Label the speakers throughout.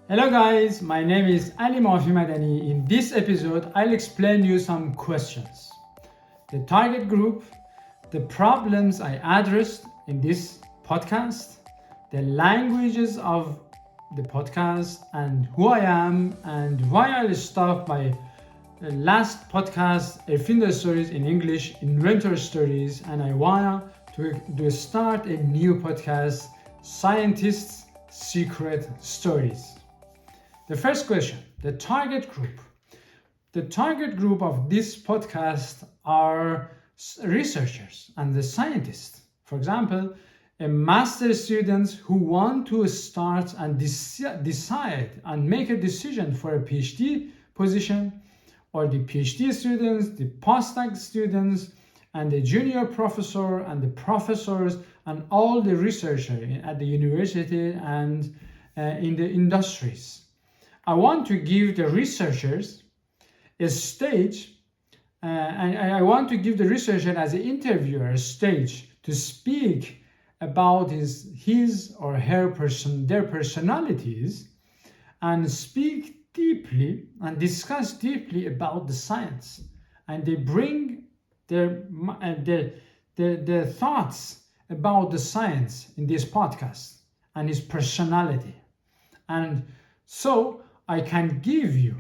Speaker 1: Hello guys, my name is Ali Madani. In this episode, I'll explain you some questions. The target group, the problems I addressed in this podcast, the languages of the podcast, and who I am, and why I'll stop my last podcast, ErfinderStories in English, ErfinderStories, and I want to start a new podcast, Scientists' Secret Stories. The first question, the target group. The target group of this podcast are researchers and the scientists. For example, a master students who want to start and decide and make a decision for a PhD position, or the PhD students, the postdoc students, and the junior professor and the professors and all the researchers at the university and in the industries. I want to give the researchers a stage, and I want to give the researcher as an interviewer a stage to speak about his or her their personalities, and speak deeply and discuss deeply about the science, and they bring their thoughts about the science in this podcast and his personality. And so I can give you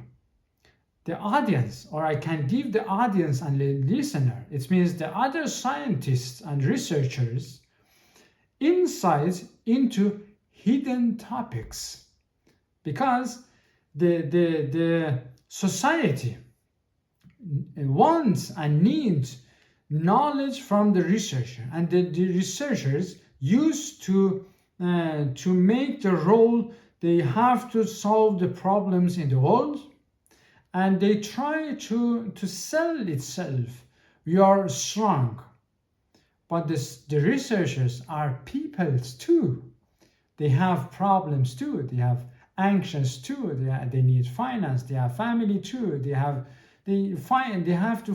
Speaker 1: the audience, or I can give the audience and the listener, it means the other scientists and researchers, insights into hidden topics, because the society wants and needs knowledge from the researcher, and the researchers used to make the role. They have to solve the problems in the world, and they try to sell itself. We are strong, but the researchers are peoples too. They have problems too. They have anxious too. They need finance. They have family too. They have to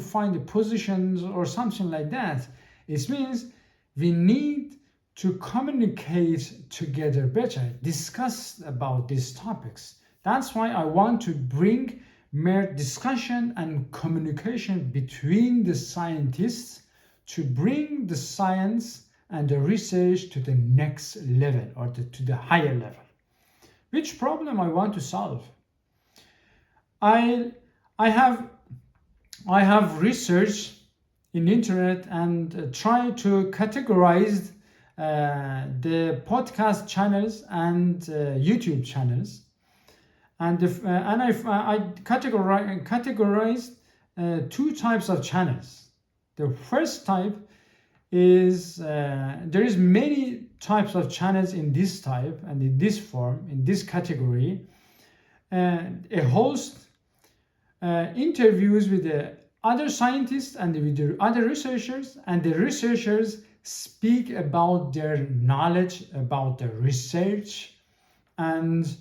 Speaker 1: find the positions or something like that. It means we need to communicate together better, discuss about these topics. That's why I want to bring more discussion and communication between the scientists to bring the science and the research to the next level, or to the higher level. Which problem I want to solve? I have researched in internet and try to categorize the podcast channels and YouTube channels, and I categorized two types of channels. The first type is there is many types of channels in this type and in this form, in this category. A host interviews with the other scientists and with the other researchers, and the researchers speak about their knowledge, about their research, and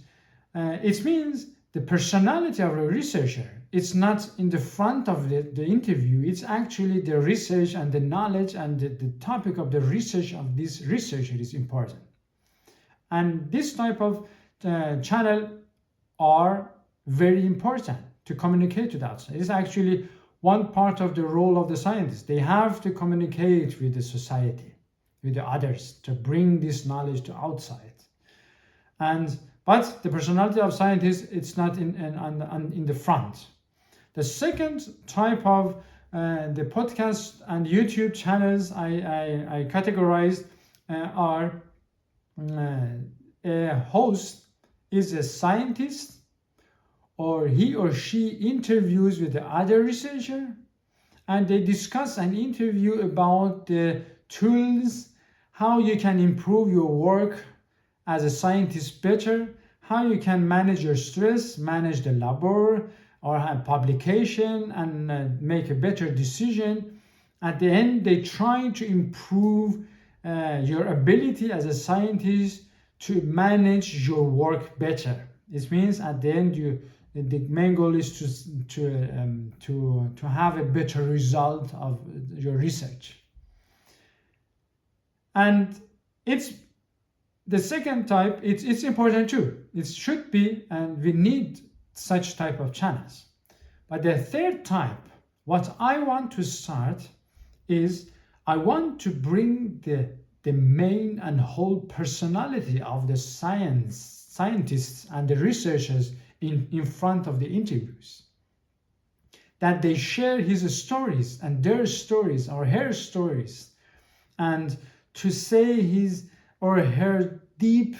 Speaker 1: it means the personality of a researcher, it's not in the front of the interview, it's actually the research and the knowledge, and the topic of the research of this researcher is important. And this type of channel are very important to communicate to the outside. It's actually one part of the role of the scientist. They have to communicate with the society, with the others, to bring this knowledge to outside. But the personality of scientists, it's not in the front. The second type of the podcast and YouTube channels I categorized are a host is a scientist, or he or she interviews with the other researcher, and they discuss and interview about the tools, how you can improve your work as a scientist better, how you can manage your stress, manage the labor or have publication, and make a better decision. At the end, they try to improve your ability as a scientist to manage your work better. It means at the end, the main goal is to have a better result of your research. And it's The second type, it's important too. It should be, and we need such type of channels. But the third type, what I want to start is I want to bring the main and whole personality of the scientists and the researchers in front of the interviews. That they share his stories and their stories or her stories, and to say his or her deep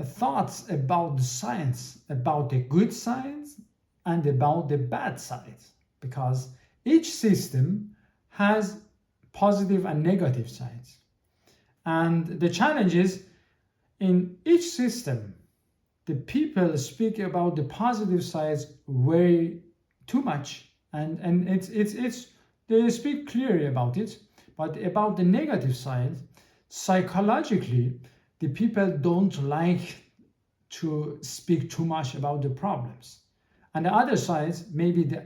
Speaker 1: thoughts about the science, about the good science and about the bad side, because each system has positive and negative sides. And the challenge is in each system, the people speak about the positive sides way too much, and it's they speak clearly about it, but about the negative side, psychologically, the people don't like to speak too much about the problems. And the other side, maybe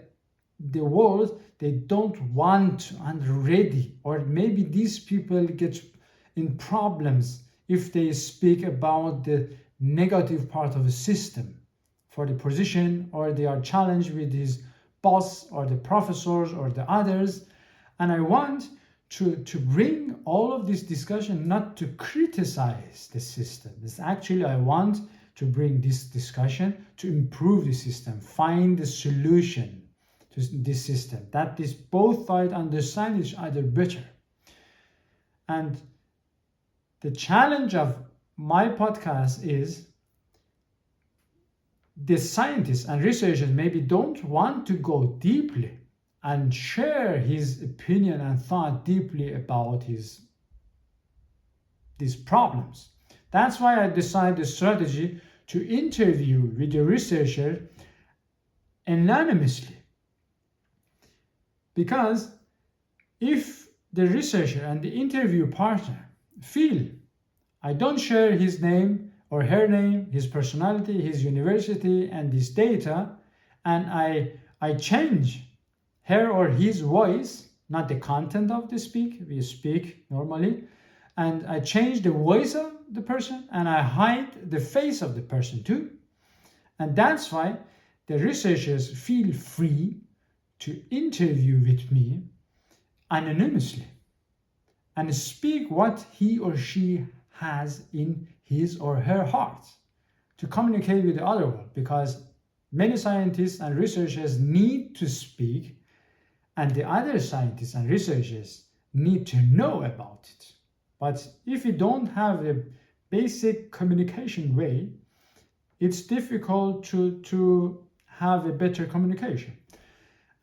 Speaker 1: the world, they don't want and ready, or maybe these people get in problems if they speak about the negative part of the system for the position, or they are challenged with his boss or the professors or the others. And I want to bring all of this discussion not to criticize the system. It's actually, I want to bring this discussion to improve the system, find the solution to this system, that this both sides understand each other better. And the challenge of my podcast is the scientists and researchers maybe don't want to go deeply and share his opinion and thought deeply about these problems. That's why I decided the strategy to interview with the researcher anonymously. Because if the researcher and the interview partner feel I don't share his name or her name, his personality, his university, and this data, and I change her or his voice, not the content of the speak, we speak normally, and I change the voice of the person and I hide the face of the person too. And that's why the researchers feel free to interview with me anonymously and speak what he or she has in his or her heart to communicate with the other world, because many scientists and researchers need to speak and the other scientists and researchers need to know about it. But if you don't have a basic communication way, it's difficult to have a better communication.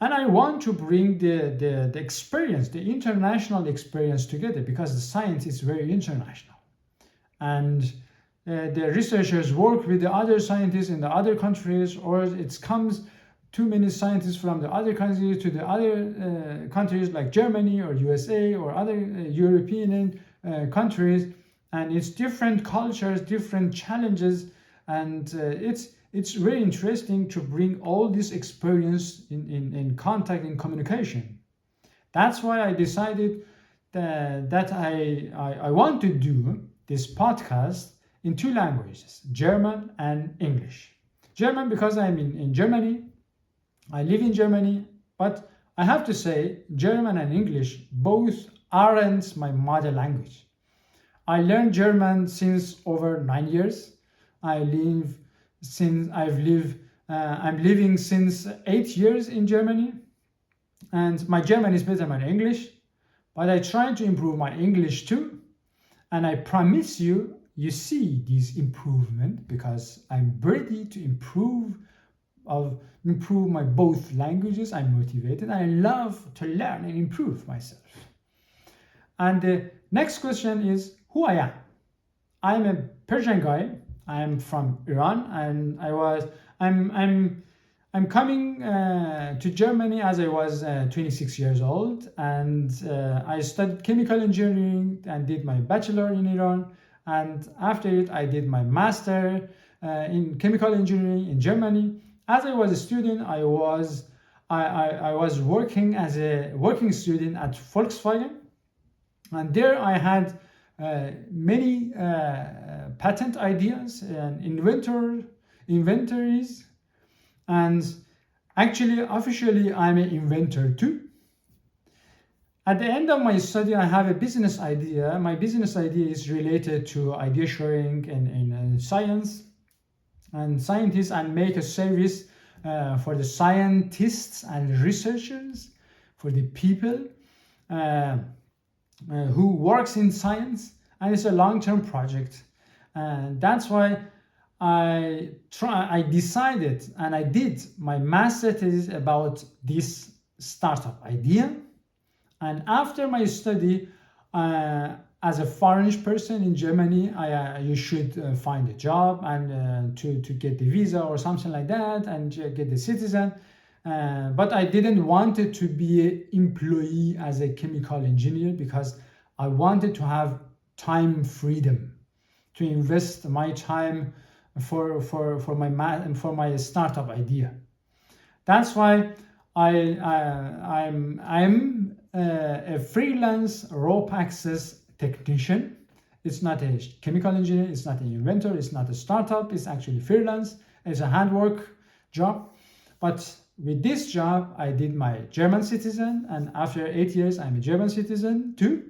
Speaker 1: And I want to bring the experience, the international experience together, because the science is very international. And the researchers work with the other scientists in the other countries, or it comes too many scientists from the other countries to the other countries like Germany or USA or other European countries, and it's different cultures, different challenges, and it's very interesting to bring all this experience in contact and communication. That's why I decided that I want to do this podcast in two languages, German and English. German because I'm in Germany, I live in Germany, but I have to say German and English both aren't my mother language. I learned German since over 9 years. I'm living since 8 years in Germany, and my German is better than my English, but I try to improve my English too, and I promise you, you see this improvement because I'm ready to improve my both languages. I'm motivated. I love to learn and improve myself. And the next question is who I am. I'm a Persian guy. I'm from Iran, and I'm coming to Germany as I was 26 years old, and I studied chemical engineering and did my bachelor in Iran, and after it I did my master in chemical engineering in Germany. As I was a student, I was working as a working student at Volkswagen, and there I had many patent ideas and inventories. And actually, officially, I'm an inventor too. At the end of my study, I have a business idea. My business idea is related to idea sharing in science and scientists, and make a service for the scientists and researchers, for the people who works in science, and it's a long-term project. And that's why I decided and I did my master thesis about this startup idea. And after my study, as a foreign person in Germany, you should find a job and to get the visa or something like that and get the citizen. But I didn't want it to be an employee as a chemical engineer, because I wanted to have time freedom to invest my time for my startup idea. That's why I'm a freelance rope access technician. It's not a chemical engineer, it's not an inventor, it's not a startup, it's actually freelance. It's a handwork job. But with this job, I did my German citizen, and after 8 years, I'm a German citizen too.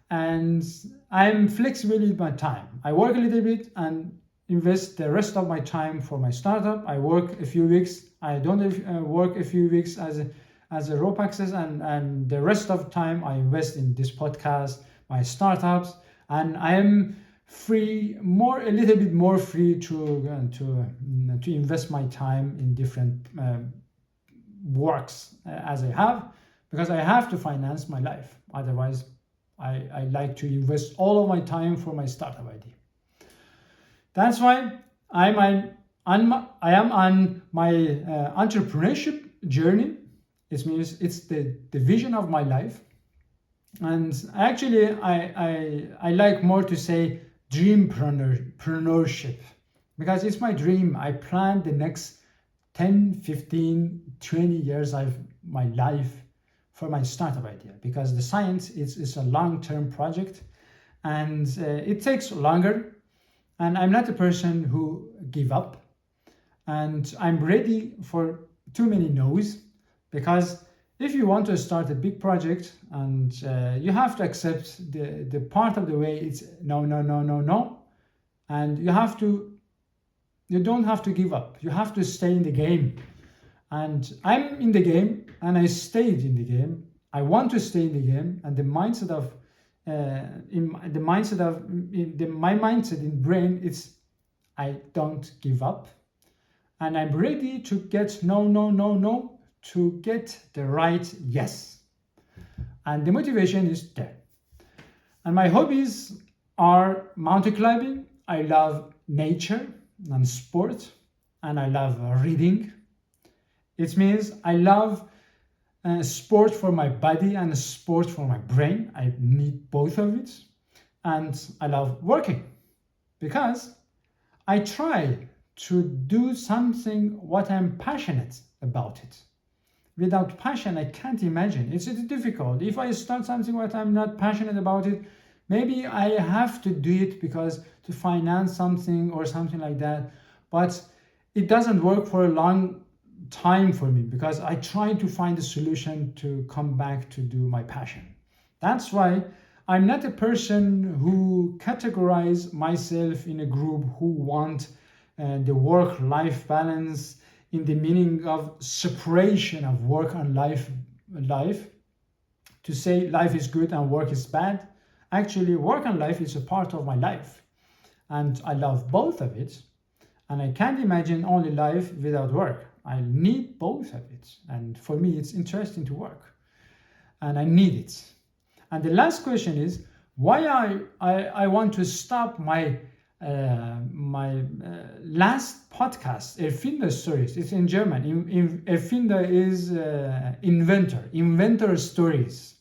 Speaker 1: And I'm flexible with my time. I work a little bit and invest the rest of my time for my startup. I work a few weeks. I don't work a few weeks as a rope access, and the rest of time I invest in this podcast, my startups, and I am free, a little bit more free to invest my time in different works as I have, because I have to finance my life. Otherwise, I like to invest all of my time for my startup idea. That's why I am on my entrepreneurship journey. It means it's the vision of my life. And actually, I like more to say dreampreneurship, because it's my dream. I plan the next 10, 15, 20 years of my life for my startup idea, because the science is a long-term project, and it takes longer. And I'm not a person who give up, and I'm ready for too many no's, because if you want to start a big project, and you have to accept the part of the way it's no, and you don't have to give up. You have to stay in the game. And I'm in the game, and I stayed in the game. I want to stay in the game, and my mindset in brain, it's I don't give up, and I'm ready to get no to get the right yes. And the motivation is there. And my hobbies are mountain climbing. I love nature and sport, and I love reading. It means I love sport for my body and sport for my brain. I need both of it. And I love working, because I try to do something what I'm passionate about it. Without passion, I can't imagine. It's difficult. If I start something what I'm not passionate about it, maybe I have to do it because to finance something or something like that. But it doesn't work for a long time for me, because I try to find a solution to come back to do my passion. That's why I'm not a person who categorize myself in a group who want the work-life balance in the meaning of separation of work and life, to say life is good and work is bad. Actually, work and life is a part of my life, and I love both of it, and I can't imagine only life without work. I need both of it, and for me it's interesting to work, and I need it. And the last question is why I want to stop my last podcast, ErfinderStories. It's in German. Erfinder is inventor stories.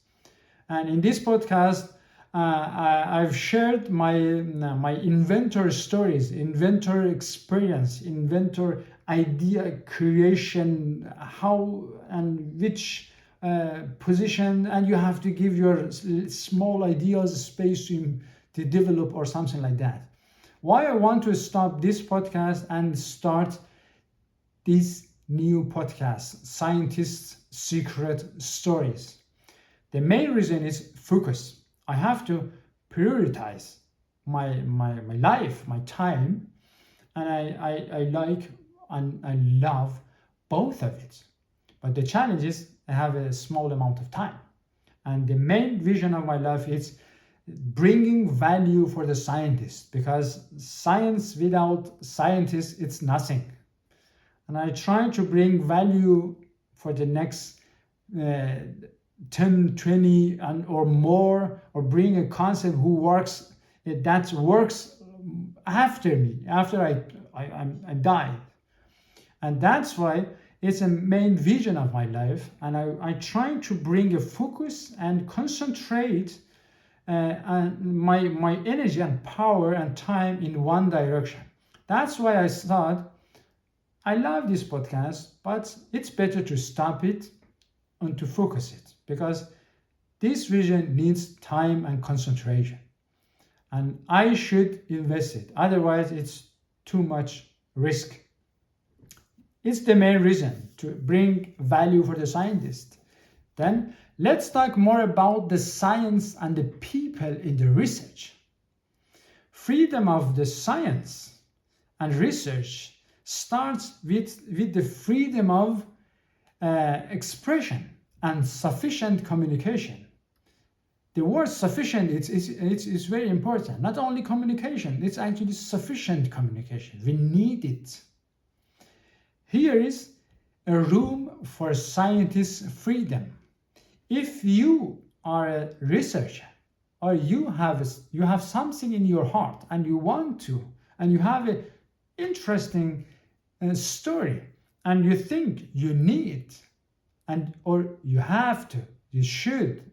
Speaker 1: And in this podcast, I've shared my inventor stories, inventor experience, inventor idea creation, how and which position, and you have to give your small ideas space to develop or something like that. why I want to stop this podcast and start this new podcast, Scientists' Secret Stories. The main reason is focus. I have to prioritize my life, my time, and I like and I love both of it. But the challenge is I have a small amount of time. And the main vision of my life is bringing value for the scientists, because science without scientists, it's nothing. And I try to bring value for the next 10, 20 and or more, or bring a concept that works after me, after I die. And that's why it's a main vision of my life. And I try to bring a focus and concentrate and my energy and power and time in one direction. That's why I thought I love this podcast, but it's better to stop it and to focus it, because this vision needs time and concentration. And I should invest it. Otherwise, it's too much risk. It's the main reason to bring value for the scientist. Then let's talk more about the science and the people in the research. Freedom of the science and research starts with the freedom of expression and sufficient communication. The word sufficient it's very important. Not only communication, it's actually sufficient communication. We need it. Here is a room for scientists' freedom. If you are a researcher, or you have something in your heart and you want to, and you have an interesting story, and you think you need, or you have to, you should,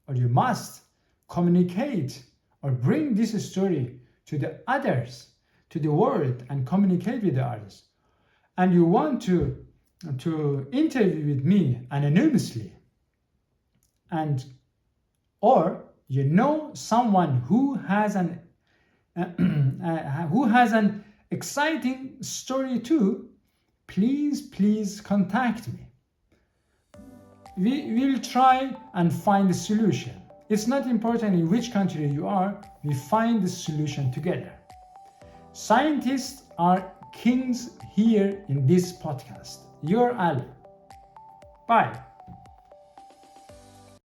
Speaker 1: or you must communicate or bring this story to the others, to the world, and communicate with the others, and you want to interview with me anonymously, and or you know someone who has an exciting story too, please contact me. We will try and find a solution. It's not important in which country you are, we find the solution together. Scientists are kings here in this podcast. You're Ali. Bye.